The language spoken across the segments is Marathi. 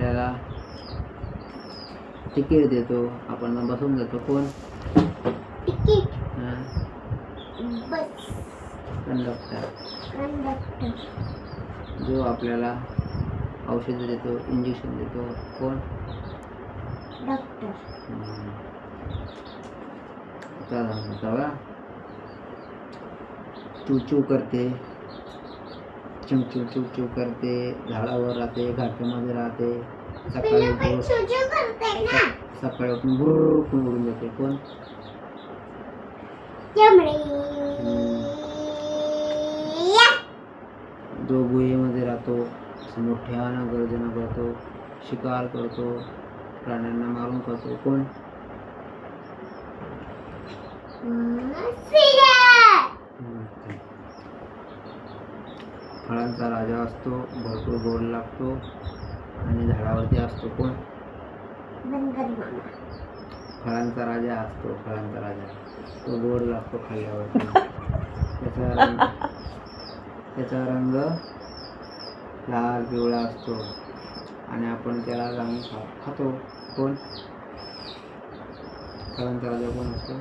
आपल्याला तिकीट देतो, आपण मग बसून जातो. कोण? तिकीट हां, बस कंडक्टर. कंडक्टर जो आपल्याला औषधं देतो, इंजेक्शन देतो. कोण? डॉक्टर बघा, चू करते, चिव करते, झाडावर राहते, घाटामध्ये राहते, सकाळी उठून सकाळी उठून भुरकून उडून जाते. कोण? जो गुहेमध्ये राहतो, मोठ्यानं गर्जना करतो, शिकार करतो, प्राण्यांना मारून खातो. कोण? फळांचा राजा असतो, भरपूर गोड लागतो आणि झाडावरती असतो. कोण? फळांचा राजा असतो, फळांचा राजा. तो गोड लागतो खाल्ल्यावरती. त्याचा रंग लाल पिवळा असतो आणि आपण त्याला जाऊन खातो. कोण? फळांचा राजा कोण असतो?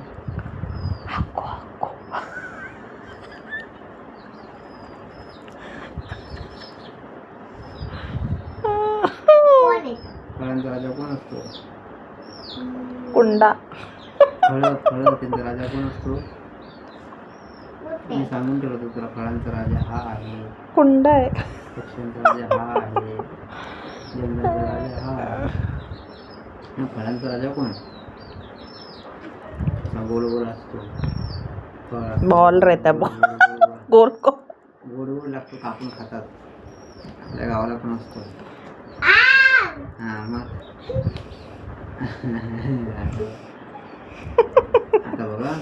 फळांचा राजा कोण असतो? कुंडा. फळ त्यांचा राजा कोण असतो? मी सांगून ठेवलं होतं तुला, फळांचा राजा हा आहे, कुंडा आहे. पक्ष्यांचा राजा हा आहे, जंगलाचा राजा हा आहे. फळांचा राजा कोण? गोल गोल असतो, बॉल रहता गोल को गोड गोड लागतो, कापून खातात. आपल्या गावाला पण असतो. हा मग आता बघा,